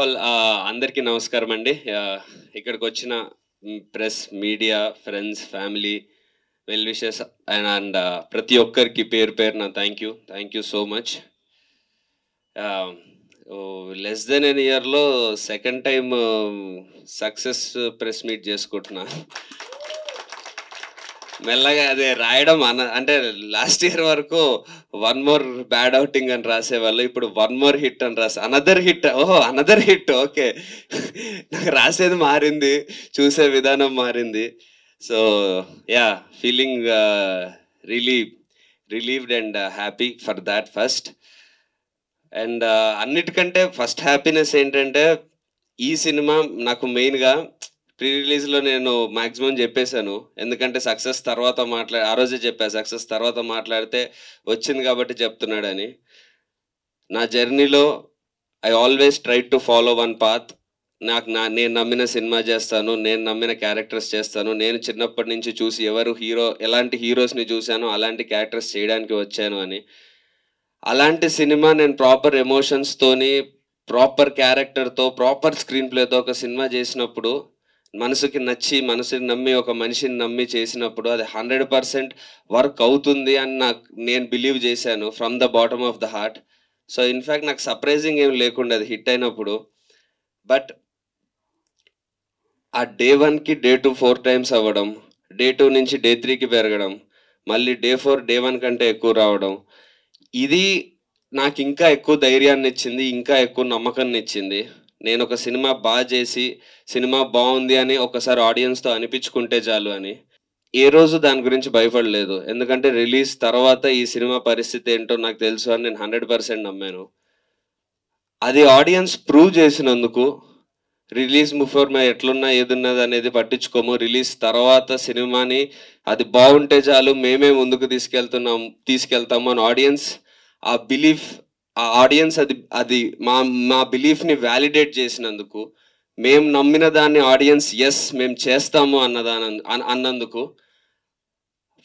All అందరికీ నమస్కారం అండి. ఇక్కడికి వచ్చిన press, media, friends, family, well wishes and ప్రతి ఒక్కరికి పేరు పేరున thank you so much. Less than an ఇయర్లో second time success press meet చేసుకుంటున్నా. మెల్లగా అదే రాయడం అంటే లాస్ట్ ఇయర్ వరకు 1 more బ్యాడ్ అవుటింగ్ అని రాసేవాళ్ళు. ఇప్పుడు 1 more హిట్ అని another hit. Another hit. Okay, నాకు రాసేది మారింది, చూసే విధానం మారింది. So yeah, feeling relieved and happy for that first. And అన్నిటికంటే ఫస్ట్ హ్యాపీనెస్ ఏంటంటే, ఈ సినిమా నాకు మెయిన్గా ప్రీ రిలీజ్లో నేను మ్యాక్సిమం చెప్పేశాను. ఎందుకంటే సక్సెస్ తర్వాత ఆ రోజే చెప్పాను, సక్సెస్ తర్వాత మాట్లాడితే వచ్చింది కాబట్టి చెప్తున్నాడని. నా జర్నీలో I always try to follow one path. నేను నమ్మిన సినిమా చేస్తాను, నేను నమ్మిన క్యారెక్టర్స్ చేస్తాను. నేను చిన్నప్పటి నుంచి చూసి ఎలాంటి హీరోస్ని చూశానో అలాంటి క్యారెక్టర్స్ చేయడానికి వచ్చాను అని. అలాంటి సినిమా నేను ప్రాపర్ ఎమోషన్స్తోని, ప్రాపర్ క్యారెక్టర్తో, ప్రాపర్ స్క్రీన్ ప్లేతో ఒక సినిమా చేసినప్పుడు, మనసుకి నమ్మి ఒక మనిషిని నమ్మి చేసినప్పుడు అది 100% వర్క్ అవుతుంది అని నేను బిలీవ్ చేశాను from the bottom of the heart. So in fact నాకు సర్ప్రైజింగ్ ఏం లేకుండా అది హిట్ అయినప్పుడు. బట్ ఆ డే 1కి డే 2 4 times అవ్వడం, డే 2 నుంచి డే 3కి పెరగడం, మళ్ళీ డే 4 డే 1 కంటే ఎక్కువ రావడం, ఇది నాకు ఇంకా ఎక్కువ ధైర్యాన్ని ఇచ్చింది, ఇంకా ఎక్కువ నమ్మకాన్ని ఇచ్చింది. నేను ఒక సినిమా బాగా చేసి, సినిమా బాగుంది అని ఒకసారి ఆడియన్స్తో అనిపించుకుంటే చాలు అని. ఏ రోజు దాని గురించి భయపడలేదు. ఎందుకంటే రిలీజ్ తర్వాత ఈ సినిమా పరిస్థితి ఏంటో నాకు తెలుసు అని నేను 100% నమ్మాను. అది ఆడియన్స్ ప్రూవ్ చేసినందుకు, రిలీజ్ బిఫోర్ ఎట్లున్నా ఏదున్నది అనేది పట్టించుకోము, రిలీజ్ తర్వాత సినిమాని అది బాగుంటే చాలు, మేమే ముందుకు తీసుకెళ్తాము అని ఆడియన్స్ అది మా బిలీఫ్ని వ్యాలిడేట్ చేసినందుకు, మేము నమ్మిన దాన్ని ఆడియన్స్ ఎస్ మేము చేస్తాము అన్నందుకు,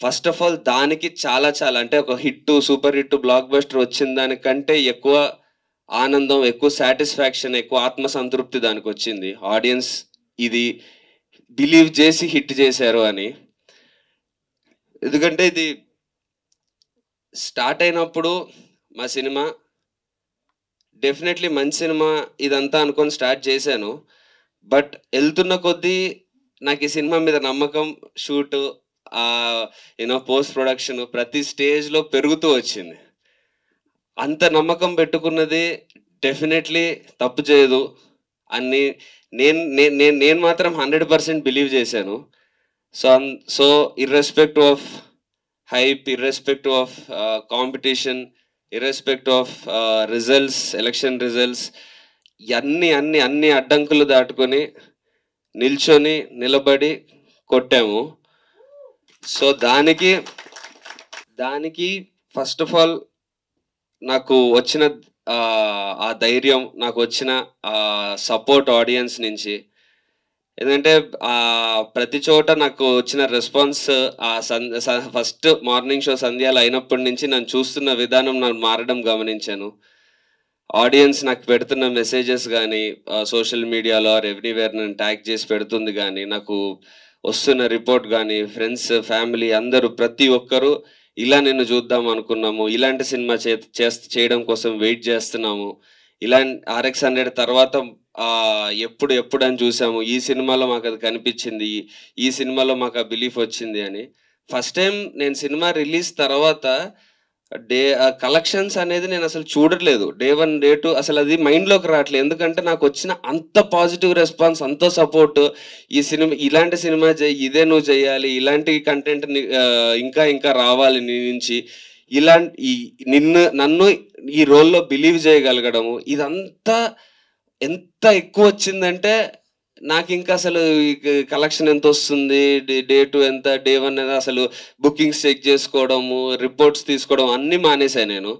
ఫస్ట్ ఆఫ్ ఆల్ దానికి చాలా అంటే ఒక సూపర్ హిట్ బ్లాక్ బస్టర్ వచ్చిన దానికంటే ఎక్కువ ఆనందం, ఎక్కువ సాటిస్ఫాక్షన్, ఎక్కువ ఆత్మసంతృప్తి దానికి వచ్చింది. ఆడియన్స్ ఇది బిలీవ్ చేసి హిట్ చేశారు అని. ఎందుకంటే ఇది స్టార్ట్ అయినప్పుడు మా సినిమా డెఫినెట్లీ మంచి సినిమా ఇదంతా అనుకొని స్టార్ట్ చేశాను. బట్ వెళ్తున్న కొద్దీ నాకు ఈ సినిమా మీద నమ్మకం, షూటు, పోస్ట్ ప్రొడక్షన్ ప్రతి స్టేజ్లో పెరుగుతూ వచ్చింది. అంత నమ్మకం పెట్టుకున్నది డెఫినెట్లీ తప్పు చేయదు అని నేను మాత్రం 100% బిలీవ్ చేశాను. So irrespective of hype, irrespective of competition, irrespective of results, election results, అన్ని అడ్డంకులు దాటుకొని నిలబడి కొట్టాము. సో దానికి ఫస్ట్ ఆఫ్ ఆల్ నాకు వచ్చిన ఆ ధైర్యం, నాకు వచ్చిన సపోర్ట్ ఆడియన్స్ నుంచి. ఎందుకంటే ప్రతి చోట నాకు వచ్చిన రెస్పాన్స్, ఫస్ట్ మార్నింగ్ షో సంధ్యాలు అయినప్పటి నుంచి నన్ను చూస్తున్న విధానం నాకు మారడం గమనించాను. ఆడియన్స్ నాకు పెడుతున్న మెసేజెస్ కానీ, సోషల్ మీడియాలో ఎవ్రీవేర్ నన్ను ట్యాగ్ చేసి పెడుతుంది కానీ, నాకు వస్తున్న రిపోర్ట్ కానీ, ఫ్రెండ్స్, ఫ్యామిలీ అందరూ ప్రతి ఒక్కరూ ఇలా నిన్ను చూద్దాం అనుకున్నాము, ఇలాంటి సినిమా చేయడం కోసం వెయిట్ చేస్తున్నాము, RX 100 తర్వాత ఎప్పుడు అని చూసాము, ఈ సినిమాలో మాకు అది కనిపించింది, ఈ సినిమాలో మాకు ఆ బిలీఫ్ వచ్చింది అని. ఫస్ట్ టైం నేను సినిమా రిలీజ్ తర్వాత కలెక్షన్స్ అనేది నేను అసలు చూడట్లేదు. డే 1 డే 2 అసలు అది మైండ్లోకి రావట్లేదు. ఎందుకంటే నాకు వచ్చిన అంత పాజిటివ్ రెస్పాన్స్, అంత సపోర్ట్, ఇలాంటి సినిమా ఇదే నువ్వు చేయాలి, ఇలాంటి కంటెంట్ ఇంకా రావాలి నీ నుంచి, నన్ను ఈ రోల్లో బిలీవ్ చేయగలగడము, ఇదంతా ఎంత ఎక్కువ వచ్చిందంటే నాకు ఇంకా అసలు కలెక్షన్ ఎంత వస్తుంది, డే 2 ఎంత, డే 1 ఎంత, అసలు బుకింగ్స్ చెక్ చేసుకోవడము, రిపోర్ట్స్ తీసుకోవడం అన్నీ మానేశాను నేను.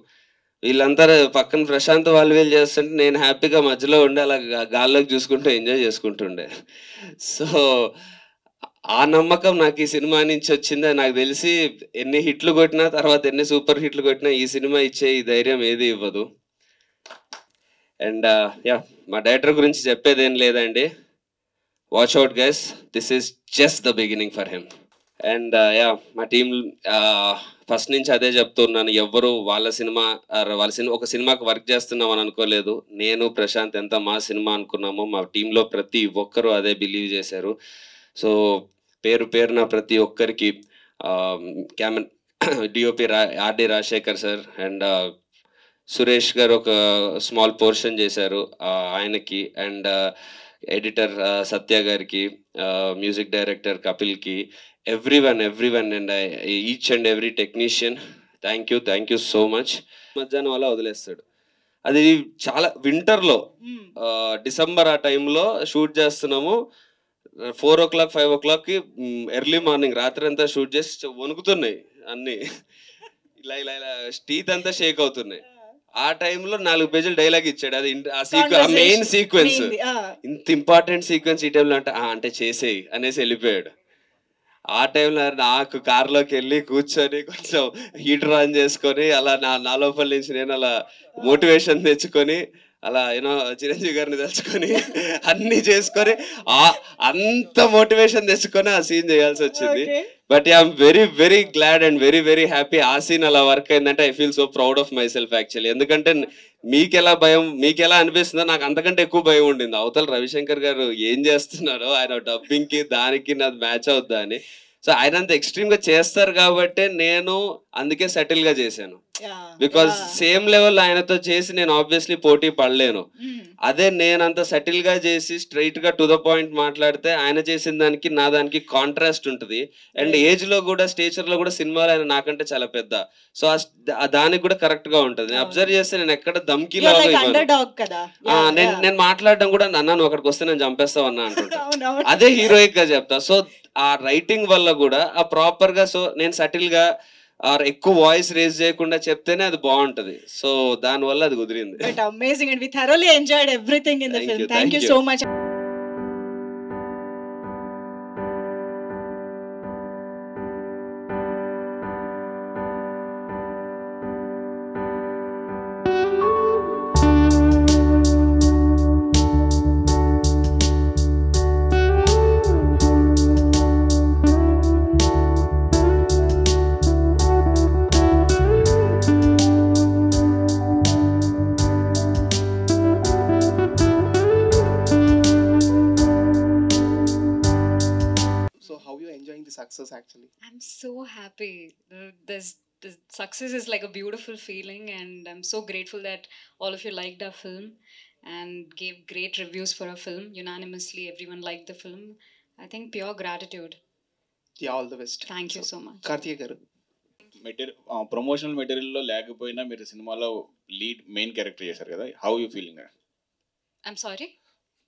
వీళ్ళంతా పక్కన ప్రశాంత్ వాళ్ళు చేస్తుంటే నేను హ్యాపీగా మధ్యలో ఉండి అలా గాల్లోకి చూసుకుంటూ ఎంజాయ్ చేసుకుంటుండే. సో ఆ నమ్మకం నాకు ఈ సినిమా నుంచి వచ్చింది. నాకు తెలిసి ఎన్ని హిట్లు కొట్టినా, తర్వాత ఎన్ని సూపర్ హిట్లు కొట్టినా ఈ సినిమా ఇచ్చే ఈ ధైర్యం ఏది ఇవ్వదు. అండ్ యా, మా డైరెక్టర్ గురించి చెప్పేది ఏం లేదండి. Watch out guys, this is just the beginning for him. And yeah, మా టీం ఫస్ట్ నుంచి అదే చెప్తున్నాను, ఎవ్వరు వాళ్ళ సినిమా ఒక సినిమాకి వర్క్ చేస్తున్నాం అని అనుకోలేదు. నేను ప్రశాంత్ ఎంత మా సినిమా అనుకున్నామో మా టీంలో ప్రతి ఒక్కరూ అదే బిలీవ్ చేశారు. సో పేరున ప్రతి ఒక్కరికి క్యామెన్ DOP RD Rajasekhar sir and Suresh garu ఒక స్మాల్ పోర్షన్ చేశారు ఆయనకి, అండ్ ఎడిటర్ సత్య గారికి, మ్యూజిక్ డైరెక్టర్ కపిల్కి, everyone and each and every technician, thank you so much. మధ్యాహ్నం అలా వదిలేస్తాడు. అది చాలా వింటర్లో డిసెంబర్ ఆ టైంలో షూట్ చేస్తున్నాము. 4 o'clock 5 o'clockకి ఎర్లీ మార్నింగ్ రాత్రి అంతా షూట్ చేసి వణుకుతున్నాయి అన్నీ, ఇలా ఇలా ఇలా టీత్ అంతా షేక్ అవుతున్నాయి. ఆ టైంలో 4 పేజీలు డైలాగ్ ఇచ్చాడు. అది ఆ మెయిన్ సీక్వెన్స్, ఇంత ఇంపార్టెంట్ సీక్వెన్స్ ఈ టైంలో అంటే చేసేయి అనేసి వెళ్ళిపోయాడు. ఆ టైంలో నాకు కార్లోకి వెళ్ళి కూర్చొని కొంచెం హీటర్ ఆన్ చేసుకొని అలా నా లోపల నుంచి నేను అలా మోటివేషన్ తెచ్చుకొని అలా యూనో చిరంజీవి గారిని తెచ్చుకొని అన్ని చేసుకొని అంత మోటివేషన్ తెచ్చుకొని ఆ సీన్ చేయాల్సి వచ్చింది. But I'm very glad and very happy. ఆ సీన్ అలా వర్క్ అయిందంటే I feel so proud of my self actually. ఎందుకంటే మీకెలా అనిపిస్తుందో నాకు అంతకంటే ఎక్కువ భయం ఉండింది. అవతల రవిశంకర్ గారు ఏం చేస్తున్నారో, ఆయన డబ్బింగ్కి దానికి నాది మ్యాచ్ అవుద్దా అని. సో ఆయన అంత ఎక్స్ట్రీమ్ గా చేస్తారు కాబట్టి నేను అందుకే సెటిల్ గా చేశాను. బికాస్ సేమ్ లెవెల్ ఆయనతో చేసి నేను ఆబ్వియస్లీ పోటీ పడలేను. అదే నేను అంత సెటిల్ గా చేసి స్ట్రైట్ గా టు ద పాయింట్ మాట్లాడితే ఆయన చేసిన దానికి నా దానికి కాంట్రాస్ట్ ఉంటుంది. అండ్ ఏజ్ లో కూడా స్టేచర్ లో కూడా సినిమాలో ఆయన నాకంటే చాలా పెద్ద. సో దానికి కూడా కరెక్ట్ గా ఉంటుంది. నేను అబ్జర్వ్ చేస్తే నేను ఎక్కడ దమ్కి నేను మాట్లాడడం కూడా నువ్వు అక్కడికి వస్తే నేను చంపేస్తావు అన్నా అంటుంటా. అదే హీరోయిక్ గా చెప్తా. సో ఆ రైటింగ్ వల్ల కూడా ఆ ప్రాపర్ గా, సో నేను సటిల్ గా ఎక్కువ వాయిస్ రేజ్ చేయకుండా చెప్తేనే అది బాగుంటది. సో దాని వల్ల అది కుదిరింది. Amazing and we thoroughly enjoyed everything in the film. Thank you so much. Success actually? I'm so happy. The success is like a beautiful feeling, and I'm so grateful that all of you liked our film and gave great reviews for our film. Unanimously, everyone liked the film. I think pure gratitude. Yeah, all the best. Thank you so much. Karthik garu, promotional మెటీరియల్లో లేకపోయినా మీరు సినిమాలో lead main character చేశారు కదా, how you feeling? I'm sorry?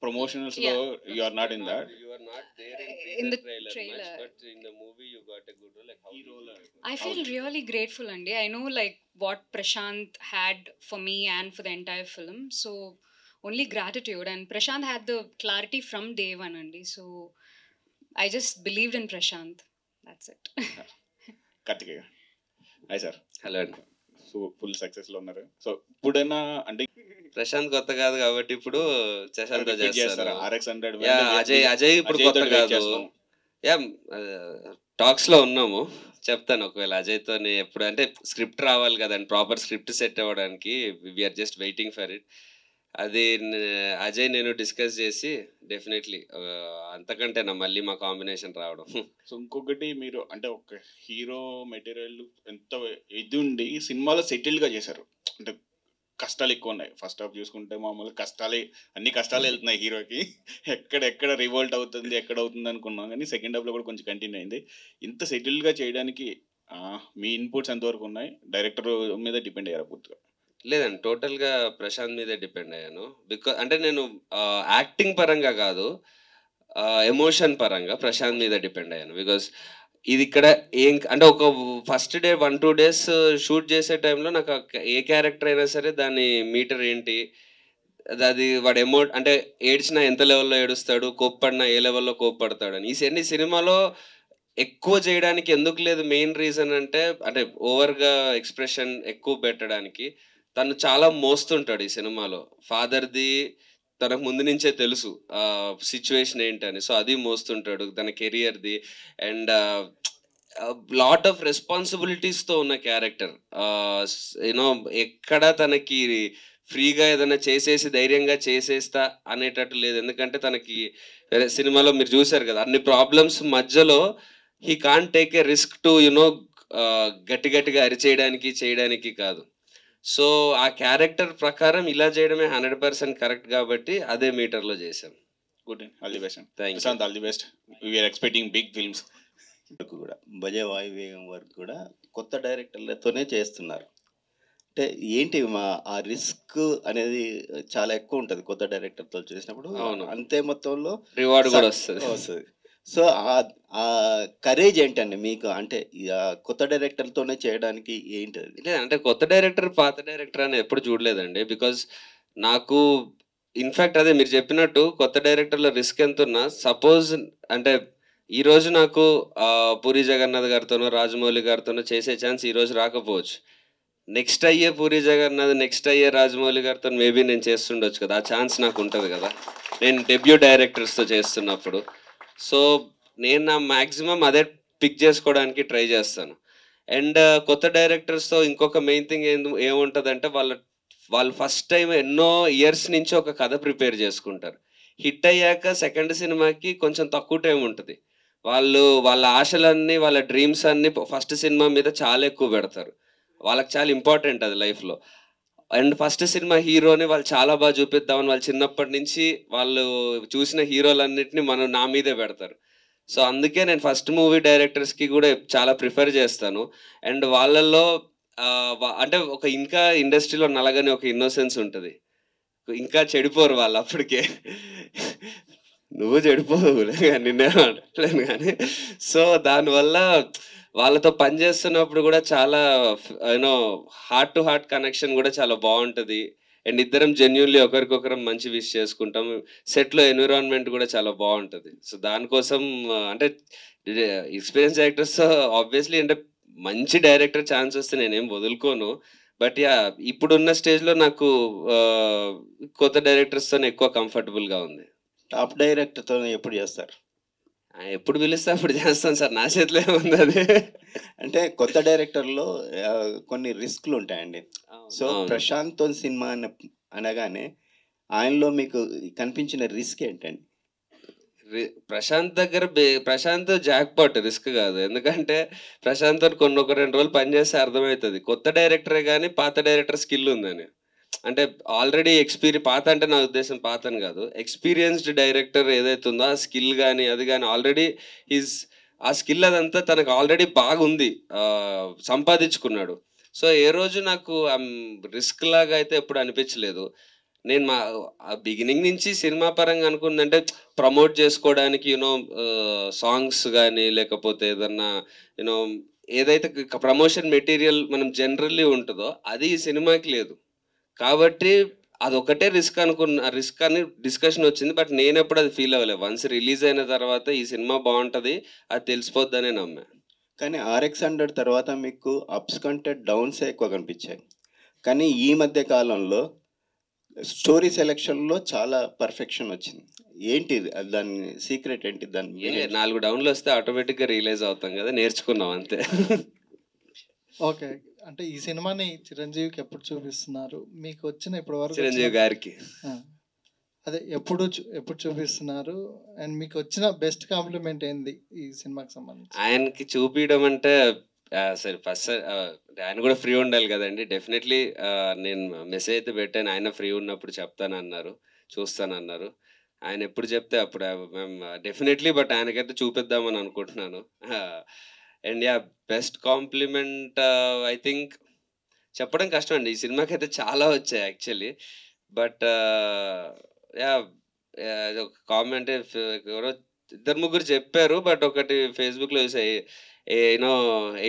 Promotionals lo you are not in that. You are not there in the trailer much, but in the movie you got a good role. Like how role? I feel really grateful, Andy. I know like what Prashant had for me and for the entire film. So only gratitude, and Prashant had the clarity from day one, Andy. So I just believed in Prashant. That's it. Karthikeya. Hi sir. Hello. So full success లో ఉన్నారు. So ఇప్పుడైనా అంటే ప్రశాంత్ కొత్త కాదు కాబట్టి ఇప్పుడు శశాంత్ చేస్తారు. RX100 Ajay ఇప్పుడు కొత్త కాదు. యా, టాక్స్ లో ఉన్నాము. చెప్తాను ఒకవేళ అజయ్తో ఎప్పుడు అంటే స్క్రిప్ట్ రావాలి కదండి, ప్రాపర్ స్క్రిప్ట్ సెట్ అవ్వడానికి. We're just waiting for it. అది అజయ్ నేను డిస్కస్ చేసి డెఫినెట్లీ అంతకంటే మళ్ళీ మా కాంబినేషన్ రావడం. సో ఇంకొకటి, మీరు అంటే ఒక హీరో మెటీరియల్ ఎంత ఇది ఉండి సినిమాలో సెటిల్గా చేశారు. అంటే కష్టాలు ఎక్కువ ఉన్నాయి. ఫస్ట్ హాఫ్ చూసుకుంటే మామూలుగా అన్ని కష్టాలు వెళ్తున్నాయి హీరోకి. ఎక్కడ రివోల్ట్ అవుతుంది, ఎక్కడ అవుతుంది అనుకున్నాం, కానీ సెకండ్ హాఫ్లో కూడా కొంచెం కంటిన్యూ అయింది. ఇంత సెటిల్గా చేయడానికి మీ ఇన్పుట్స్ ఎంతవరకు ఉన్నాయి? డైరెక్టర్ మీద డిపెండ్ అయ్యారా పూర్తిగా? లేదండి, టోటల్గా ప్రశాంత్ మీదే డిపెండ్ అయ్యాను. బికాజ్ అంటే నేను యాక్టింగ్ పరంగా కాదు, ఎమోషన్ పరంగా ప్రశాంత్ మీద డిపెండ్ అయ్యాను. బికాజ్ ఇది ఇక్కడ అంటే ఒక ఫస్ట్ డే 1-2 days షూట్ చేసే టైంలో నాకు ఏ క్యారెక్టర్ అయినా సరే దాని మీటర్ ఏంటి, అది వాడు అంటే ఏడ్చినా ఎంత లెవెల్లో ఏడుస్తాడు, కోప్పడినా ఏ లెవెల్లో కోప్పడతాడు అని. ఈ సినిమాలో ఎక్కువ చేయడానికి ఎందుకు లేదు, మెయిన్ రీజన్ అంటే ఓవర్గా ఎక్స్ప్రెషన్ ఎక్కువ పెట్టడానికి. తను చాలా మోస్తుంటాడు ఈ సినిమాలో. ఫాదర్ది తనకు ముందు నుంచే తెలుసు సిచ్యువేషన్ ఏంటని, సో అది మోస్తుంటాడు, తన కెరియర్ది. అండ్ లాట్ ఆఫ్ రెస్పాన్సిబిలిటీస్తో ఉన్న క్యారెక్టర్. యూనో ఎక్కడ తనకి ఫ్రీగా ఏదైనా చేసేసి ధైర్యంగా చేసేస్తా అనేటట్టు లేదు. ఎందుకంటే తనకి వేరే సినిమాలో మీరు చూసారు కదా, అన్ని ప్రాబ్లమ్స్ మధ్యలో he can't take a risk to you know గట్టి గట్టిగా అరిచేయడానికి చేయడానికి కాదు. సో ఆ క్యారెక్టర్ ప్రకారం ఇలా చేయడమే 100% కరెక్ట్ కాబట్టి అదే మీటర్లో చేశాం. Good, all the best. Thank you. Prashant, all the best. We're expecting big films. వరకు కూడా భజే వాయువేగం వరకు కూడా కొత్త డైరెక్టర్లతోనే చేస్తున్నారు. అంటే ఏంటి ఆ రిస్క్ అనేది చాలా ఎక్కువ ఉంటుంది కొత్త డైరెక్టర్తో చేసినప్పుడు. అవును. అంతే మొత్తంలో రివార్డ్ కూడా వస్తుంది. సో ఆ కరేజ్ ఏంటండి మీకు? అంటే కొత్త డైరెక్టర్తోనే చేయడానికి ఏంటి అది? అంటే కొత్త డైరెక్టర్ పాత డైరెక్టర్ అని ఎప్పుడు చూడలేదండి. బికాజ్ నాకు ఇన్ఫ్యాక్ట్ అదే మీరు చెప్పినట్టు కొత్త డైరెక్టర్లో రిస్క్ ఎంత ఉన్నా, సపోజ్ అంటే ఈరోజు నాకు పూరి జగన్నాథ్ గారితోనో రాజమౌళి గారితోనో చేసే ఛాన్స్ ఈరోజు రాకపోవచ్చు. నెక్స్ట్ అయ్యే పూరి జగన్నాథ్, నెక్స్ట్ అయ్యే రాజమౌళి గారితో మేబీ నేను చేస్తుండొచ్చు కదా, ఆ ఛాన్స్ నాకు ఉంటుంది కదా నేను డెబ్యూ డైరెక్టర్స్తో చేస్తున్నప్పుడు. సో నేను నా మ్యాక్సిమం అదే పిక్ చేసుకోవడానికి ట్రై చేస్తాను. అండ్ కొత్త డైరెక్టర్స్తో ఇంకొక మెయిన్ థింగ్ ఏముంటుందంటే వాళ్ళు ఫస్ట్ టైం ఎన్నో ఇయర్స్ నుంచి ఒక కథ ప్రిపేర్ చేసుకుంటారు. హిట్ అయ్యాక సెకండ్ సినిమాకి కొంచెం తక్కువ టైం ఉంటుంది. వాళ్ళ ఆశలన్నీ, వాళ్ళ డ్రీమ్స్ అన్నీ ఫస్ట్ సినిమా మీద చాలా ఎక్కువ పెడతారు. వాళ్ళకి చాలా ఇంపార్టెంట్ అది లైఫ్లో. అండ్ ఫస్ట్ సినిమా హీరోని వాళ్ళు చాలా బాగా చూపిద్దామని వాళ్ళు చిన్నప్పటి నుంచి వాళ్ళు చూసిన హీరోలన్నింటినీ నా మీదే పెడతారు. సో అందుకే నేను ఫస్ట్ మూవీ డైరెక్టర్స్కి కూడా చాలా ప్రిఫర్ చేస్తాను. అండ్ వాళ్ళల్లో అంటే ఇంకా ఇండస్ట్రీలో నలగని ఒక ఇన్నోసెన్స్ ఉంటుంది. ఇంకా చెడిపోరు వాళ్ళు అప్పటికే. నువ్వు చెడిపోవు, నిన్నే అనట్లేను కానీ. సో దానివల్ల వాళ్ళతో పనిచేస్తున్నప్పుడు కూడా చాలా you know heart to heart connection కూడా చాలా బాగుంటుంది. అండ్ ఇద్దరం జెన్యున్లీ ఒకరికొకరం మంచి విష్ చేసుకుంటాం. సెట్లో ఎన్విరాన్మెంట్ కూడా చాలా బాగుంటుంది. సో దానికోసం అంటే ఎక్స్పీరియన్స్ డైరెక్టర్స్ ఆబ్వియస్లీ అంటే మంచి డైరెక్టర్ ఛాన్స్ వస్తే నేనేం వదులుకోను. బట్ యా ఇప్పుడున్న స్టేజ్లో నాకు కొత్త డైరెక్టర్స్తో ఎక్కువ కంఫర్టబుల్గా ఉంది. టాప్ డైరెక్టర్తో ఎప్పుడు చేస్తారు? ఎప్పుడు పిలిస్తే అప్పుడు చేస్తాను సార్, నా చేతిలో ఉంది అది. అంటే కొత్త డైరెక్టర్లో కొన్ని రిస్క్లు ఉంటాయండి. సో ప్రశాంత్ సినిమా అనగానే ఆయనలో మీకు కనిపించిన రిస్క్ ఏంటండి? ప్రశాంత్ దగ్గర ప్రశాంత్ జాక్పాట్ రిస్క్ కాదు. ఎందుకంటే ప్రశాంత్ ఒక 2 రోజులు పనిచేస్తే అర్థమవుతుంది కొత్త డైరెక్టరే కానీ పాత డైరెక్టర్ స్కిల్ ఉందని. అంటే ఆల్రెడీ పాత అంటే నా ఉద్దేశం పాత అని కాదు, ఎక్స్పీరియన్స్డ్ డైరెక్టర్ ఏదైతే ఉందో ఆ స్కిల్ కానీ అది కానీ ఆల్రెడీ ఆ స్కిల్ అదంతా తనకు ఆల్రెడీ బాగుంది, సంపాదించుకున్నాడు. సో ఏ రోజు నాకు రిస్క్ లాగా అయితే ఎప్పుడు అనిపించలేదు. నేను బిగినింగ్ నుంచి సినిమా పరంగా అనుకుందంటే ప్రమోట్ చేసుకోవడానికి యూనో సాంగ్స్ కానీ లేకపోతే ఏదన్నా యూనో ఏదైతే ప్రమోషన్ మెటీరియల్ మనం జనరల్లీ ఉంటుందో అది ఈ సినిమాకి లేదు. కాబట్టి అదొకటే రిస్క్ రిస్క్ అని డిస్కషన్ వచ్చింది. బట్ నేను ఎప్పుడు అది ఫీల్ అవ్వలేదు. వన్స్ రిలీజ్ అయిన తర్వాత ఈ సినిమా బాగుంటుంది అది తెలిసిపోద్దనే నమ్మా. కానీ RX100 తర్వాత మీకు అప్స్ కంటే డౌన్సే ఎక్కువ కనిపించాయి. కానీ ఈ మధ్య కాలంలో స్టోరీ సెలెక్షన్లో చాలా పర్ఫెక్షన్ వచ్చింది. ఏంటి దాని సీక్రెట్ ఏంటి? దాని 4 డౌన్లు వస్తే ఆటోమేటిక్గా రియలైజ్ అవుతాం కదా, నేర్చుకున్నాం అంతే. ఓకే, అంటే ఈ సినిమాని చిరంజీవికి ఎప్పుడు చూపిస్తున్నారు? మీకు వచ్చిన ఇప్పటి వరకు చిరంజీవి గారికి అదే ఎప్పుడు చూపిస్తున్నారు? అండ్ మీకు వచ్చిన బెస్ట్ కాంప్లిమెంట్ ఏంది ఈ సినిమాకి సంబంధించి? ఆయనకి చూపించడం అంటే సరే ఫస్ట్ ఆయన కూడా ఫ్రీ ఉండాలి కదండి. డెఫినెట్లీ నేను మెసేజ్ అయితే పెట్టాను, ఆయన ఫ్రీ ఉన్నప్పుడు చెప్తానన్నారు, చూస్తానన్నారు. ఆయన ఎప్పుడు చెప్తే అప్పుడు మేము డెఫినెట్లీ, బట్ ఆయనకైతే చూపిద్దామని అనుకుంటున్నాను. And yeah best compliment I think చెప్పడం కష్టం అండి. ఈ సినిమాకి అయితే చాలా వచ్చాయి యాక్చువల్లీ. బట్ యా ఒక కామెంట్ ఎవరో 2-3 చెప్పారు. బట్ ఒకటి ఫేస్బుక్లో చూసాయి, ఏనో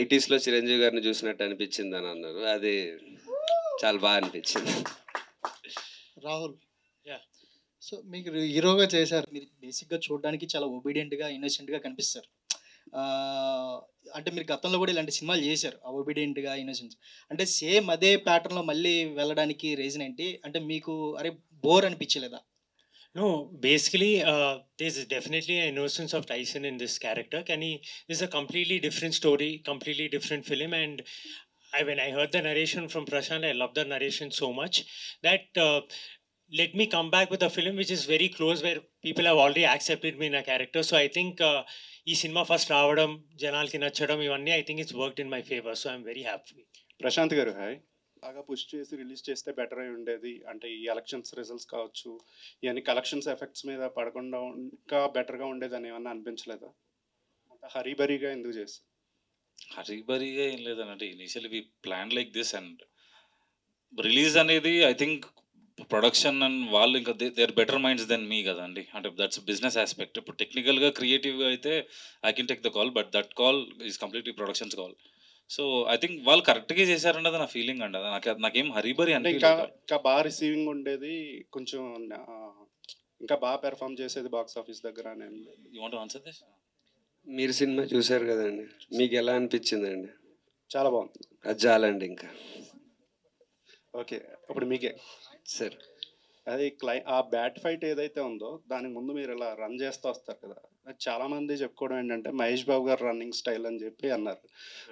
80s చిరంజీవి గారిని చూసినట్టు అనిపించింది అని అన్నారు. అది చాలా బాగా అనిపించింది. రాహుల్, సో మీకు హీరోగా చేశారు. మీరు బేసిక్గా చూడడానికి చాలా ఒబీడియంట్గా ఇన్నోసెంట్గా కనిపిస్తారు. అంటే మీరు గతంలో కూడా ఇలాంటి సినిమాలు చేశారు, ఒబీడియంట్గా, ఇన్నోసెన్స్. అంటే సేమ్ అదే ప్యాటర్న్లో మళ్ళీ వెళ్ళడానికి రీజన్ ఏంటి? అంటే మీకు అరే బోర్ అనిపించలేదా? No, basically, there's definitely an innocence of Tyson in this character. This is a completely different story, completely different film, and when I heard the narration from Prashant, I loved the narration so much that let me come back with a film which is very close, where people have already accepted me in a character. So I think ee cinema first raavadam, janalki nachadam, ivanni I think it's worked in my favor. So I'm very happy. Prashanth గారు hi. బాగా push చేసి release చేస్తే better అయి ఉండేది. అంటే ఈ elections results కావచ్చు, ఇవన్నీ కలెక్షన్స్ ఎఫెక్ట్స్ మీద పడకుండా ఇంకా బెటర్గా ఉండేది అని ఏమన్నా అనిపించలేదా? హరీబరీగా ఎందుకు చేసి? హరీబరీగా ఏం లేదనంటే initially we plan like this and release అనేది ఐ థింక్ ప్రొడక్షన్ అండ్ వాళ్ళు ఇంకా they are better minds than me కదండి. అంటే దట్స్ బిజినెస్ ఆస్పెక్ట్. ఇప్పుడు టెక్నికల్గా క్రియేటివ్గా అయితే I can take the call, but that call is completely productions call. So I think వాళ్ళు కరెక్ట్గా చేశారన్నది నా ఫీలింగ్ అండి. అది నాకేం హరీబరీ అంటే ఇంకా బాగా రిసీవింగ్ ఉండేది, కొంచెం ఇంకా బాగా పెర్ఫామ్ చేసేది బాక్స్ ఆఫీస్ దగ్గర. నేను you want to answer this? మీరు సినిమా చూశారు కదండి, మీకు ఎలా అనిపించిందండి? చాలా బాగుంది. అది చాలండి ఇంకా. ఓకే, ఇప్పుడు మీకే సార్. అది ఆ బ్యాట్ ఫైట్ ఏదైతే ఉందో దానికి ముందు మీరు ఇలా రన్ చేస్తూ వస్తారు కదా, చాలా మంది చెప్పుకోవడం ఏంటంటే మహేష్ బాబు గారు రన్నింగ్ స్టైల్ అని చెప్పి అన్నారు.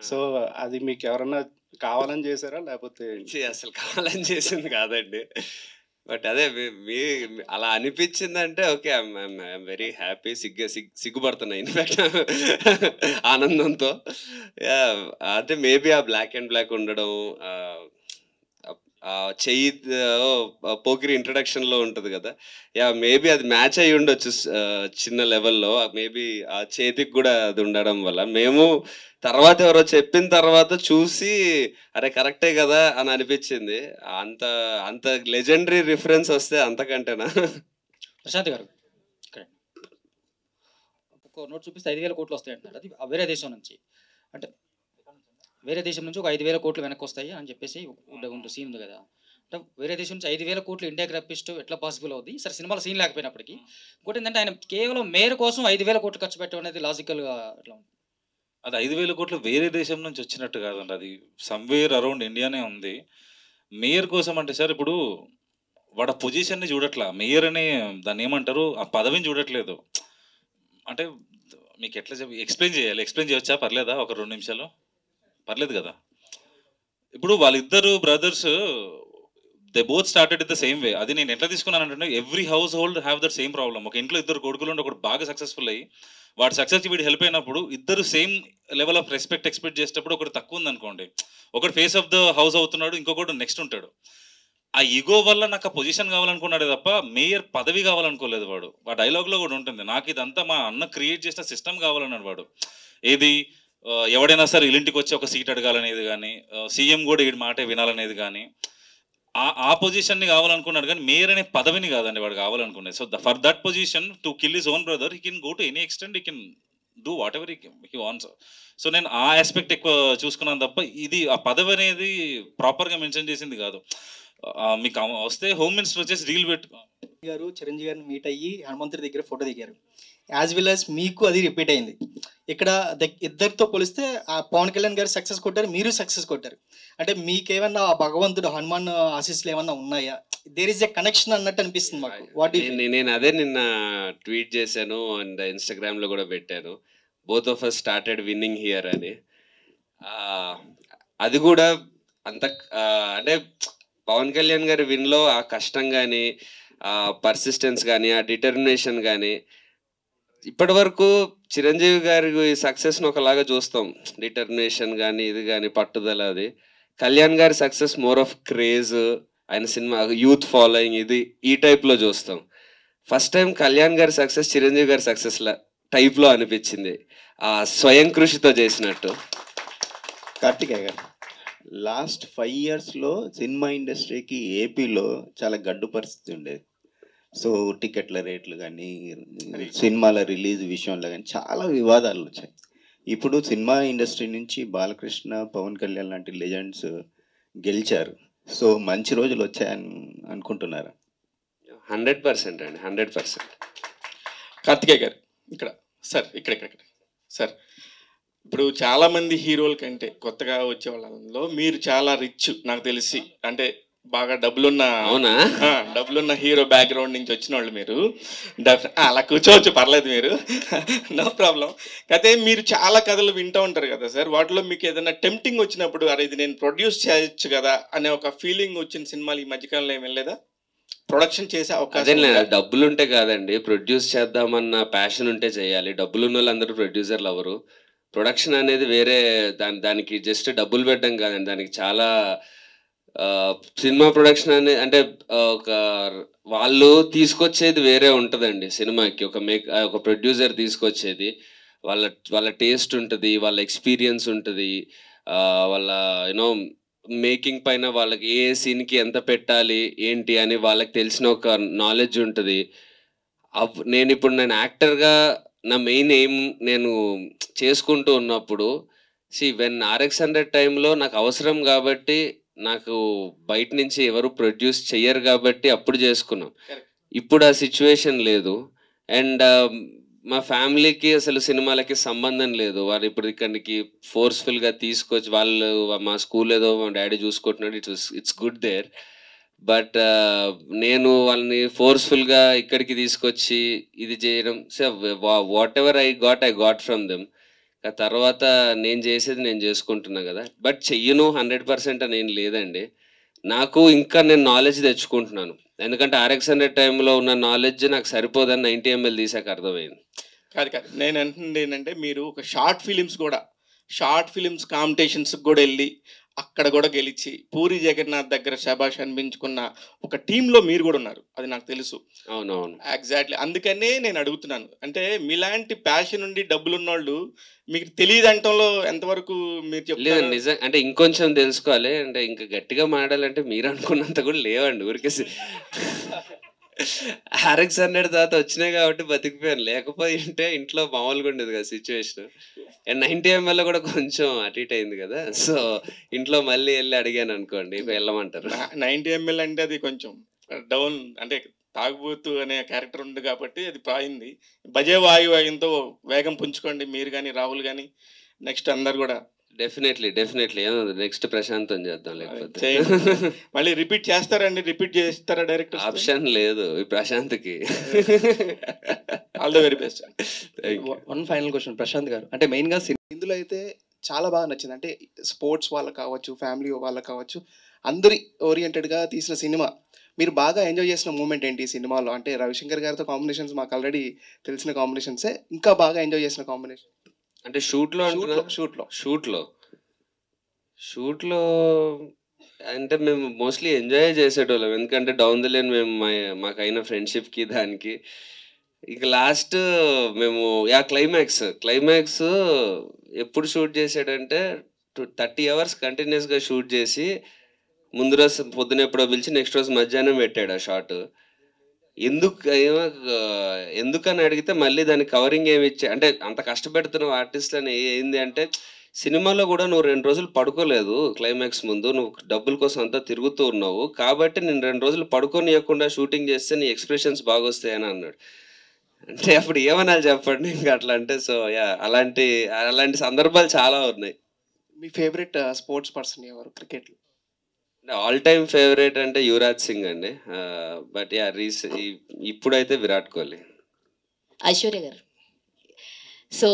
సో అది మీకు ఎవరన్నా కావాలని చేశారా లేకపోతే? అసలు కావాలని చేసింది కాదండి, బట్ అదే మీ అలా అనిపించిందంటే ఓకే, ఐఎమ్ వెరీ హ్యాపీ. సిగ్గుపడుతున్నా ఇన్ఫాక్ట్ ఆనందంతో. అంటే మేబీ ఆ బ్లాక్ అండ్ బ్లాక్ ఉండడం, చెయ్యి పోకిరి ఇంట్రడక్షన్లో ఉంటుంది కదా, మేబీ అది మ్యాచ్ అయ్యి ఉండొచ్చు చిన్న లెవెల్లో. మేబీ ఆ చేతికి కూడా అది ఉండడం వల్ల మేము తర్వాత ఎవరో చెప్పిన తర్వాత చూసి అరే కరెక్టే కదా అని అనిపించింది. అంత లెజెండరీ రిఫరెన్స్ వస్తే అంతకంటేనా? ప్రశాంత్ గారు ఇక్కడ ఒక నోట్ చూపిస్తే 5,000 కోట్లు వస్తాయి అంటారు. అది వేరే దేశం నుంచి, అంటే వేరే దేశం నుంచి ఒక 5,000 కోట్లు వెనక్కి వస్తాయి అని చెప్పేసి ఉంటుంది సీన్ ఉంది కదా. అంటే వేరే దేశం నుంచి 5,000 కోట్లు ఇండియాకి రప్పిస్తూ ఎట్లా పాసిబుల్ అవుద్ది? సరే సినిమాలో సీన్ లేకపోయినప్పటికీ ఇంకోటి ఏంటంటే ఆయన కేవలం మేయర్ కోసం 5,000 కోట్లు ఖర్చు పెట్టడం అనేది లాజికల్గా ఎట్లా ఉంది? అది 5,000 కోట్లు వేరే దేశం నుంచి వచ్చినట్టు కాదండి, అది సమ్వేర్ అరౌండ్ ఇండియానే ఉంది. మేయర్ కోసం అంటే సార్ ఇప్పుడు వాడు పొజిషన్ని చూడట్లా, మేయర్ అనే దాన్ని ఏమంటారు ఆ పదవిని చూడట్లేదు. అంటే మీకు ఎట్లా ఎక్స్ప్లెయిన్ చేయవచ్చా? పర్లేదా? ఒక 2 నిమిషాలు పర్లేదు కదా. ఇప్పుడు వాళ్ళిద్దరు brothers they both started it the same way. అది నేను ఎట్లా తీసుకున్నాను అంటే every house hold have that same problem. ఒక ఇంట్లో 2 కొడుకులు ఉండి ఒకటి బాగా సక్సెస్ఫుల్ అయ్యి వాడు సక్సెస్కి వీడు హెల్ప్ అయినప్పుడు ఇద్దరు same level of respect expect చేసేటప్పుడు ఒకటి తక్కువ ఉంది అనుకోండి, ఒకటి ఫేస్ ఆఫ్ ద హౌస్ అవుతున్నాడు, ఇంకొకటి నెక్స్ట్ ఉంటాడు. ఆ ఈగో వల్ల నాకు ఆ పొజిషన్ కావాలనుకున్నాడే తప్ప మేయర్ పదవి కావాలనుకోలేదు వాడు. ఆ డైలాగ్లో కూడా ఉంటుంది, నాకు ఇదంతా మా అన్న క్రియేట్ చేసిన సిస్టమ్ కావాలన్నాడు వాడు. ఏది ఎవడైనా సరే ఇల్లింటికి వచ్చి ఒక సీట్ అడగాలనేది కానీ, సీఎం కూడా ఈ మాటే వినాలనేది కానీ, ఆ పొజిషన్ని కావాలనుకున్నాడు కానీ మేయర్ అనే పదవిని కాదండి వాడు కావాలనుకునేది. So for that position to kill his own brother he can go to any extent, he can do whatever he wants. So నేను ఆ ఆస్పెక్ట్ ఎక్కువ చూసుకున్నాను తప్ప ఇది ఆ పదవి అనేది ప్రాపర్గా మెన్షన్ చేసింది కాదు. మీకు వస్తే హోమ్ మినిస్టర్ వచ్చేసి రీల్ పెట్టుకో గారు చిరంజీవి గారిని మీట్ అయ్యి హనుమంతుడి దగ్గర ఫోటో దిగారు, యాజ్ వెల్ యాజ్ మీకు అది రిపీట్ అయింది. ఇక్కడ ఇద్దరితో పోలిస్తే ఆ పవన్ కళ్యాణ్ గారు సక్సెస్ కొట్టారు, మీరు సక్సెస్ కొట్టారు. అంటే మీకేమన్నా ఆ భగవంతుడు హనుమాన్ ఆశీస్సులు ఏమన్నా ఉన్నాయా? దేర్ ఇస్ ఎ కనెక్షన్ అన్నట్టు అనిపిస్తుంది మాకు. వాట్ నేను అదే నిన్న ట్వీట్ చేశాను అండ్ ఇన్స్టాగ్రామ్లో కూడా పెట్టాను, both of us started winnowing here అని. అది కూడా అంత అంటే పవన్ కళ్యాణ్ గారి విన్లో ఆ కష్టం కానీ, ఆ పర్సిస్టెన్స్ కానీ, ఆ డిటర్మినేషన్ కానీ, ఇప్పటి వరకు చిరంజీవి గారి సక్సెస్ని ఒకలాగా చూస్తాం, డిటర్మినేషన్ కానీ ఇది కానీ పట్టుదల. అది కళ్యాణ్ గారి సక్సెస్ మోర్ ఆఫ్ క్రేజ్, ఆయన సినిమా యూత్ ఫాలోయింగ్, ఇది ఈ టైప్లో చూస్తాం. ఫస్ట్ టైం కళ్యాణ్ గారి సక్సెస్ చిరంజీవి గారి సక్సెస్ టైప్లో అనిపించింది, ఆ స్వయం కృషితో చేసినట్టు. కార్తికేయ గారు, లాస్ట్ 5 yearsలో సినిమా ఇండస్ట్రీకి ఏపీలో చాలా గడ్డు పరిస్థితి ఉండేది. సో టికెట్ల రేట్లు కానీ, సినిమాల రిలీజ్ విషయంలో కానీ చాలా వివాదాలు వచ్చాయి. ఇప్పుడు సినిమా ఇండస్ట్రీ నుంచి బాలకృష్ణ, పవన్ కళ్యాణ్ లాంటి లెజెండ్స్ గెలిచారు. సో మంచి రోజులు వచ్చాయని అనుకుంటున్నారా? 100% అండి, 100%. కార్తికేయ గారు ఇక్కడ సార్, ఇక్కడ సార్ ఇప్పుడు చాలా మంది హీరోల కంటే కొత్తగా వచ్చే వాళ్ళలో మీరు చాలా రిచ్ నాకు తెలిసి, అంటే బాగా డబ్బులున్న హీరో బ్యాక్గ్రౌండ్ నుంచి వచ్చిన వాళ్ళు మీరు. అలా కూర్చోవచ్చు, పర్లేదు, మీరు నో ప్రాబ్లం. అయితే మీరు చాలా కథలు వింటూ ఉంటారు కదా సార్, వాటిలో మీకు ఏదైనా టెంప్టింగ్ వచ్చినప్పుడు అరే ఇది నేను ప్రొడ్యూస్ చేయొచ్చు కదా అనే ఒక ఫీలింగ్ వచ్చిన సినిమాలు ఈ మధ్యకాలంలో ఏమి వెళ్ళలేదా? ప్రొడక్షన్ చేసే అవకాశం డబ్బులు ఉంటే కాదండి, ప్రొడ్యూస్ చేద్దామన్న ప్యాషన్ ఉంటే చేయాలి. డబ్బులు ఉన్న వాళ్ళందరూ ప్రొడ్యూసర్లు ఎవరు? ప్రొడక్షన్ అనేది వేరే, దానికి జస్ట్ డబ్బులు పెట్టడం కాదండి, దానికి చాలా సినిమా ప్రొడక్షన్ అనేది అంటే ఒక వాళ్ళు తీసుకొచ్చేది వేరే ఉంటుందండి సినిమాకి. ఒక ప్రొడ్యూసర్ తీసుకొచ్చేది వాళ్ళ టేస్ట్ ఉంటుంది, వాళ్ళ ఎక్స్పీరియన్స్ ఉంటుంది, వాళ్ళ యూనో మేకింగ్ పైన వాళ్ళకి ఏ సీన్కి ఎంత పెట్టాలి ఏంటి అని వాళ్ళకి తెలిసిన ఒక నాలెడ్జ్ ఉంటుంది. నేను యాక్టర్గా నా మెయిన్ ఎయిమ్ నేను చేసుకుంటూ ఉన్నప్పుడు వెన్ RX100 టైంలో నాకు అవసరం కాబట్టి, నాకు బయట నుంచి ఎవరు ప్రొడ్యూస్ చెయ్యరు కాబట్టి అప్పుడు చేసుకున్నాం. ఇప్పుడు ఆ సిచ్యువేషన్ లేదు. అండ్ మా ఫ్యామిలీకి అసలు సినిమాలకి సంబంధం లేదు. వాళ్ళు ఇప్పుడు ఇక్కడికి ఫోర్స్ఫుల్గా తీసుకొచ్చి వాళ్ళు మా స్కూల్ ఏదో మా డాడీ చూసుకుంటున్నాడు, ఇట్స్ గుడ్ దేర్. బట్ నేను వాళ్ళని ఫోర్స్ఫుల్గా ఇక్కడికి తీసుకొచ్చి ఇది చేయడం, so what ever I got from them. తర్వాత నేను చేసేది నేను చేసుకుంటున్నా కదా. బట్ చెయ్యను 100% అని ఏం లేదండి. నాకు ఇంకా నేను నాలెడ్జ్ తెచ్చుకుంటున్నాను. ఎందుకంటే RX100 టైంలో ఉన్న నాలెడ్జ్ నాకు సరిపోదని 90 ml తీసాక అర్థమైంది. కాదు నేను అంటుంది ఏంటంటే, మీరు ఒక షార్ట్ ఫిలిమ్స్ కాంపిటీషన్స్కి కూడా వెళ్ళి అక్కడ కూడా గెలిచి పూరి జగన్నాథ్ దగ్గర శబాష్ అనిపించుకున్న ఒక టీంలో మీరు కూడా ఉన్నారు, అది నాకు తెలుసు. అవునవును, ఎగ్జాక్ట్లీ. అందుకనే నేను అడుగుతున్నాను, అంటే మీలాంటి ప్యాషన్ ఉండి డబ్బులు ఉన్నోళ్ళు మీకు తెలియదు అంటంలో ఎంతవరకు మీరు చెప్పలేదు. నిజం అంటే ఇంకొంచెం తెలుసుకోవాలి, అంటే ఇంకా గట్టిగా మాడాలంటే మీరు అనుకున్నంత కూడా లేవండి. ఊరికే RX100 తర్వాత వచ్చినాయి కాబట్టి బతికిపోయాను, లేకపోతే ఇంట్లో మామూలుగా ఉండేది కదా సిచ్యువేషన్. అండ్ 90 ml కూడా కొంచెం అటు ఇటు అయింది కదా, సో ఇంట్లో మళ్ళీ వెళ్ళి అడిగాను అనుకోండి, వెళ్ళమంటారు. 90 ml అంటే అది కొంచెం డౌన్, అంటే తాగుబోతు అనే క్యారెక్టర్ ఉంది కాబట్టి అది పాయింది. భజే వాయుతో వేగం పుంజుకోండి మీరు కానీ రాహుల్ కానీ, నెక్స్ట్ అందరు కూడా. డెఫినెట్లీ నెక్స్ట్ ప్రశాంతం చేద్దాం. లేకపోతే మళ్ళీ రిపీట్ చేస్తారా డైరెక్టర్? ఆప్షన్ లేదు ఈ ప్రశాంత్కి. All the very best. One final question Prashant garu, అంటే మెయిన్గా ఇందులో అయితే చాలా బాగా నచ్చింది, అంటే స్పోర్ట్స్ వాళ్ళకి కావచ్చు, ఫ్యామిలీ వాళ్ళకి కావచ్చు, అందరి ఓరియంటెడ్గా తీసిన సినిమా. మీరు బాగా ఎంజాయ్ చేసిన మూమెంట్ ఏంటి ఈ సినిమాలో? అంటే రవిశంకర్ గారితో కాంబినేషన్స్ మాకు ఆల్రెడీ తెలిసిన కాంబినేషన్సే, ఇంకా బాగా ఎంజాయ్ చేసిన కాంబినేషన్ అంటే షూట్లో అంటే మేము మోస్ట్లీ ఎంజాయ్ చేసేటోళ్ళం, ఎందుకంటే డౌన్ ది లైన్ మేము మాకైన ఫ్రెండ్షిప్కి దానికి. ఇక లాస్ట్ మేము క్లైమాక్స్ ఎప్పుడు షూట్ చేసాడంటే 30 hours కంటిన్యూస్గా షూట్ చేసి ముందు రోజు పొద్దున ఎప్పుడో పిలిచి నెక్స్ట్ రోజు మధ్యాహ్నం పెట్టాడు ఆ షాట్. ఎందుకని అడిగితే మళ్ళీ దానికి కవరింగ్ ఏమి ఇచ్చా అంటే, అంత కష్టపెడుతున్నావు ఆర్టిస్ట్లని ఏంది అంటే, సినిమాలో కూడా నువ్వు 2 రోజులు పడుకోలేదు క్లైమాక్స్ ముందు, నువ్వు డబ్బుల కోసం అంతా తిరుగుతూ ఉన్నావు కాబట్టి నేను 2 రోజులు పడుకోనియకుండా షూటింగ్ చేస్తే నీ ఎక్స్ప్రెషన్స్ బాగా వస్తాయని అన్నాడు. అంటే అప్పుడు ఏమనాలి చెప్పండి ఇంకా అట్లా అంటే. సో అలాంటి సందర్భాలు చాలా ఉన్నాయి. మీ ఫేవరెట్ స్పోర్ట్స్ పర్సన్ ఎవరు క్రికెట్లో? ఆల్ టైమ్ ఫేవరెట్ అంటే యువరాజ్ సింగ్ అండి. బట్ ఇప్పుడైతే విరాట్ కోహ్లీ. ఐశ్వర్య గారు, సో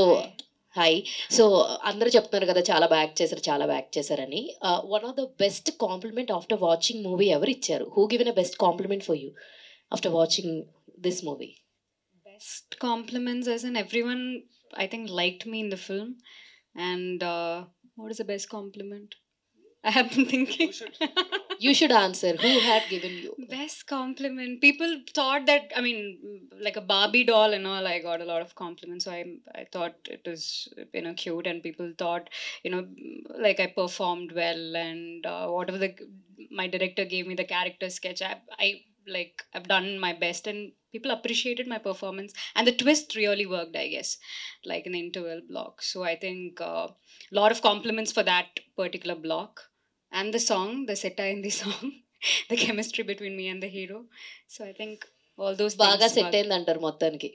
హాయ్. సో అందరూ చెప్తున్నారు కదా చాలా బాగా యాక్ట్ చేశారని. One of the best compliment after watching movie ఎవరు ఇచ్చారు? Who given a best compliment for you after watching this movie? Best compliments as in everyone I think liked me in the film. And what is the best compliment? I have been thinking. You should answer. Who had given you best compliment? People thought that, I mean, like a Barbie doll and all, I got a lot of compliments. So I thought it was, cute, and people thought, like I performed well, and whatever my director gave me the character sketch, I've done my best, and people appreciated my performance, and the twist really worked, I guess, like in the interval block. So I think a lot of compliments for that particular block. And the song, the seta in the song, the chemistry between me and the hero. So I think all those things బాగా set అయింది అంటారు మొత్తానికి.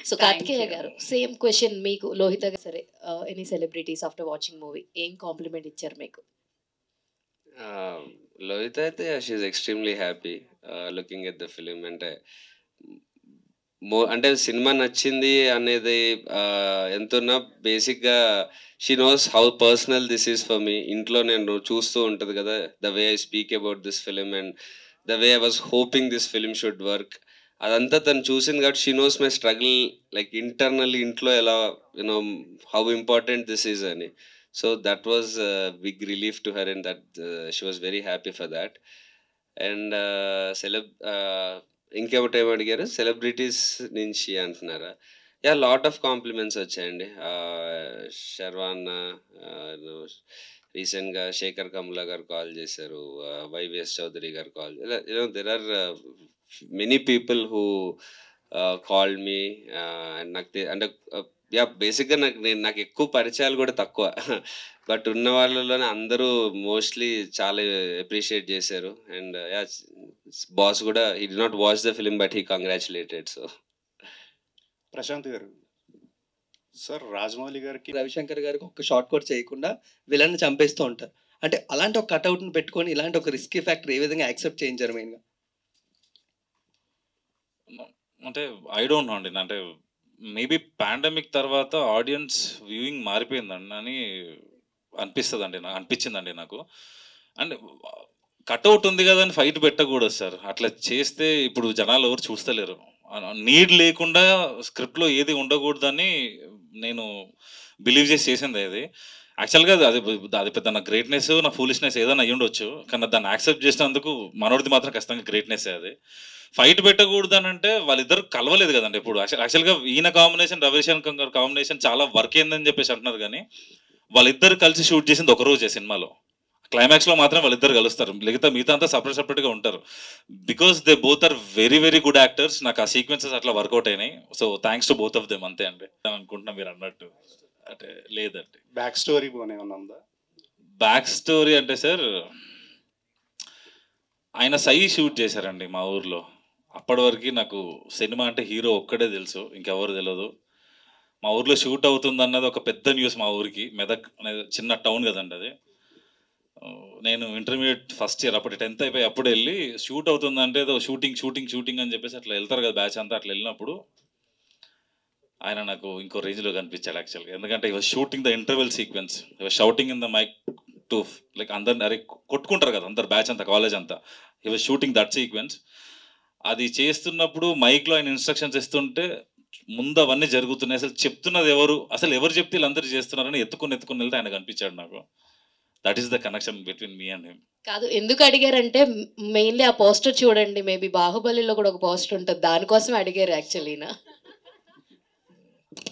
So Karthikeya గారు same question మీకు, లోహిత గారు సరే, any celebrities after watching movie ఏం compliment ఇచ్చారు మీకు? లోహిత అయితే she extremely happy looking at the film. అంటే సినిమా నచ్చింది అనేది ఎంతున్నా బేసిక్గా she knows how personal this is for me. ఇంట్లో నేను చూస్తూ ఉంటుంది కదా the way I speak about this film and the way I was hoping this film should work. అదంతా తను చూసింది కాబట్టి she knows my struggle like internally ఇంట్లో ఎలా you know how important this is అని. So that was big relief to her and that she was very happy for that. అండ్ ఇంకేమిటి ఏమి అడిగారు సెలబ్రిటీస్ నుంచి అంటున్నారా? యా, లాట్ ఆఫ్ కాంప్లిమెంట్స్ వచ్చాయండి. శర్వాన్ రీసెంట్గా శేఖర్ కమ్లా గారు కాల్ చేశారు, YVS Chowdary garu call, there are many people who called me. And నాకు అంటే యా బేసిక్గా నాకు ఎక్కువ పరిచయాలు కూడా తక్కువ, బట్ ఉన్న వాళ్ళలోనే అందరూ మోస్ట్లీ చాలా అప్రిషియేట్ చేశారు. అండ్ యా, బాస్ కూడా he did not watch the film but he congratulated. So Prashant garu, sir Rajamouli గారికి రవిశంకర్ గారికి ఒక షార్ట్ కోట్ చేయకుండా విలన్ చంపేస్తూ ఉంటారు. అంటే అలాంటి ఒక కట్అవుట్ని పెట్టుకొని ఇలాంటి ఒక రిస్కీ ఫ్యాక్టర్ ఏ విధంగా యాక్సెప్ట్ చేయించారు మెయిన్గా? అంటే ఐ డోంట్ నో అండి, అంటే మేబీ పాండమిక్ తర్వాత ఆడియన్స్ వ్యూయింగ్ మారిపోయిందండి అని అనిపిస్తుందండి, నాకు అనిపించిందండి నాకు. అండ్ కట్అవుట్ ఉంది కదా అని ఫైట్ పెట్టకూడదు సార్, అట్లా చేస్తే ఇప్పుడు జనాలు ఎవరు చూస్తలేరు. నీడ్ లేకుండా స్క్రిప్ట్లో ఏది ఉండకూడదని నేను బిలీవ్ చేసింది అది. యాక్చువల్గా అది పెద్ద నా గ్రేట్నెస్, నా ఫూలిష్నెస్ ఏదైనా అయ్యి ఉండొచ్చు, కానీ దాన్ని యాక్సెప్ట్ చేసినందుకు మనోడిది మాత్రం ఖచ్చితంగా గ్రేట్నెస్ అది. ఫైట్ పెట్టకూడదు అని అంటే వాళ్ళిద్దరు కలవలేదు కదండి ఇప్పుడు. యాక్చువల్గా ఈయన కాంబినేషన్ రవిశంకర్ గారు కాంబినేషన్ చాలా వర్క్ అయిందని చెప్పేసి అంటున్నారు, కానీ వాళ్ళిద్దరు కలిసి షూట్ చేసింది ఒక రోజే సినిమాలో. క్లైమాక్స్లో మాత్రం వాళ్ళిద్దరు కలుస్తారు, మిగతా అంతా సపరేట్గా ఉంటారు. Because they both are very very good actors. నాకు ఆ సీక్వెన్సెస్ అట్లా వర్కౌట్ అయినాయి. So thanks to both of them, అంతే అండి అనుకుంటున్నా. మీరు అన్నట్టు అంటే లేదండి. బ్యాక్ స్టోరీ ఏమన్నా ఉందా? బ్యాక్ స్టోరీ అంటే సార్, ఆయన సై షూట్ చేశారండి మా ఊర్లో. అప్పటి వరకు నాకు సినిమా అంటే హీరో ఒక్కడే తెలుసు, ఇంకెవరు తెలియదు. మా ఊర్లో షూట్ అవుతుంది అన్నది ఒక పెద్ద న్యూస్ మా ఊరికి. మెదక్ అనేది చిన్న టౌన్ కదండి అది. నేను ఇంటర్మీడియట్ ఫస్ట్ ఇయర్, అప్పుడు 10th అయిపోయి అప్పుడు వెళ్ళి షూట్ అవుతుందంటే ఏదో షూటింగ్ అని చెప్పేసి అట్లా వెళ్తారు కదా బ్యాచ్ అంతా. అట్లా వెళ్ళినప్పుడు ఆయన నాకు ఇంకో రేంజ్లో కనిపించాడు యాక్చువల్గా. ఎందుకంటే he was shooting the interval sequence, he was shouting in the mic to like అందరిని అరే కొట్టుకుంటారు కదా అందరు బ్యాచ్ అంతా, కాలేజ్ అంతా. ఈ వాజ్ షూటింగ్ దట్ సీక్వెన్స్. అది చేస్తున్నప్పుడు మైక్లో ఆయన ఇన్స్ట్రక్షన్స్ ఇస్తుంటే ముందు అవన్నీ జరుగుతున్నాయి. అసలు చెప్తున్నది ఎవరు, అసలు ఎవరు చెప్తే వీళ్ళందరూ చేస్తున్నారని ఎత్తుకుని వెళ్తే ఆయన కనిపించాడు నాకు. That is the connection between me and him. కాదు, ఎందుకు అడిగారంటే మెయిన్లీ ఆ పోస్టర్ చూడండి, మేబీ బాహుబలిలో కూడా ఒక పోస్టర్ ఉంటుంది, దానికోసం అడిగారు యాక్చువల్లీనా.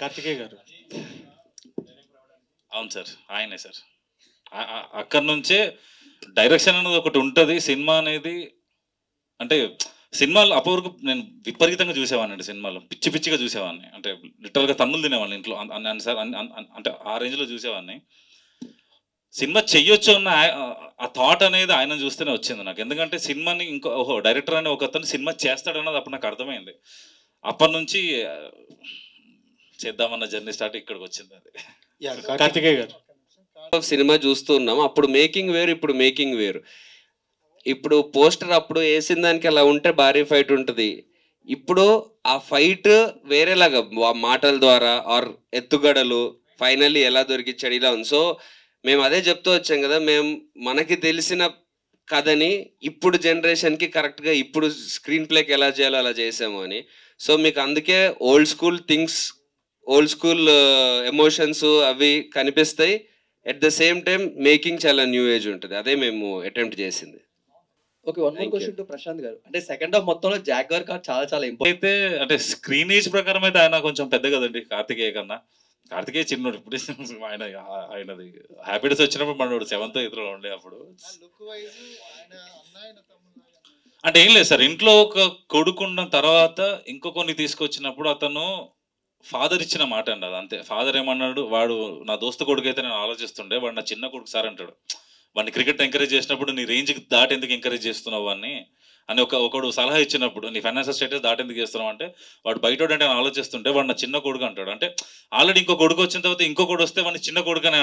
కార్తికేయ గారు, అవును సార్, ఆయనే సార్. అక్కడి నుంచే డైరెక్షన్ అనేది ఒకటి ఉంటుంది. సినిమా అనేది అంటే సినిమాలు అప్పటివరకు నేను విపరీతంగా చూసేవాడిని అండి, సినిమాలు పిచ్చిగా చూసేవాడిని. అంటే లిటరల్గా తన్నులు తినేవాడిని ఇంట్లో సార్, అంటే ఆ రేంజ్లో చూసేవాడిని. సినిమా చెయ్యొచ్చు అన్న ఆ థాట్ అనేది ఆయన చూస్తేనే వచ్చింది నాకు. ఎందుకంటే సినిమాని ఓహో డైరెక్టర్ అనే ఒక అతను సినిమా చేస్తాడన్నది అప్పుడు నాకు అర్థమైంది. అప్పటి నుంచి చేద్దామన్న జర్నీ స్టార్ట్ ఇక్కడికి వచ్చింది అది. కార్తికేయ గారు, సినిమా చూస్తూ ఉన్నాం, అప్పుడు మేకింగ్ వేరు, ఇప్పుడు మేకింగ్ వేరు. ఇప్పుడు పోస్టర్ అప్పుడు వేసిన దానికి అలా ఉంటే భారీ ఫైట్ ఉంటుంది. ఇప్పుడు ఆ ఫైట్ వేరేలాగా మాటల ద్వారా ఆర్ ఎత్తుగడలు ఫైనల్లీ ఎలా దొరికించాడు ఇలా ఉంది. సో మేము అదే చెప్తూ వచ్చాం కదా, మేము మనకి తెలిసిన కథని ఇప్పుడు జనరేషన్కి కరెక్ట్గా ఇప్పుడు స్క్రీన్ ప్లేకి ఎలా చేయాలో అలా చేసాము అని. సో మీకు అందుకే old school things, old school emotions అవి కనిపిస్తాయి. At the same time making చాలా న్యూ ఏజ్ ఉంటుంది. అదే మేము అటెంప్ట్ చేసింది. Okay, one more question to Prashant garu. అంటే సెకండ్ హాఫ్ మొత్తంలో జాగ్వార్ కార్ చాలా ఇంపార్టెంట్. అయితే అంటే స్క్రీన్ ఏజ్ ప్రకారం అయితే ఆయన కొంచెం పెద్ద కదండి కార్తికేయ కన్నా. కార్తికేయ చిన్నోడు. ఇప్పుడు ఆయనది హ్యాపీనెస్ వచ్చినప్పుడు మనోడు 7th 8th ఉండే అప్పుడు. అంటే ఏం లేదు సార్, ఇంట్లో ఒక కొడుకున్న తర్వాత ఇంకొకరిని తీసుకొచ్చినప్పుడు అతను ఫాదర్ ఇచ్చిన మాట అండి అది అంతే. ఫాదర్ ఏమన్నాడు, వాడు నా దోస్తు కొడుకు అయితే నేను ఆలోచిస్తుండే, వాడు నా చిన్న కొడుకు సార్ అంటాడు. వాడిని క్రికెట్ ఎంకరేజ్ చేసినప్పుడు నీ రేంజ్కి దాటి ఎందుకు ఎంకరేజ్ చేస్తున్నావు అని ఒకడు సలహా ఇచ్చినప్పుడు నీ ఫైనాన్షియల్ స్టేటస్ దాటి ఎందుకు చేస్తున్నావు అంటే వాడు బయట అంటే ఆలోచిస్తుంటే వాడు నా చిన్న కొడుకు అంటాడు. అంటే ఆల్రెడీ ఇంకో కొడుకు వచ్చిన తర్వాత ఇంకో కొడుకు వస్తే వాడిని చిన్న కొడుకు అనే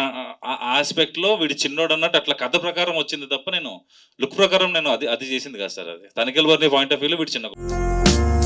ఆస్పెక్ట్లో వీడి చిన్నోడు అన్నట్టు అట్లా కథ ప్రకారం వచ్చింది తప్ప నేను లుక్ ప్రకారం నేను అది చేసింది కాదు సార్. అది తనిఖీల వారిని పాయింట్ ఆఫ్ వ్యూలో వీడి చిన్న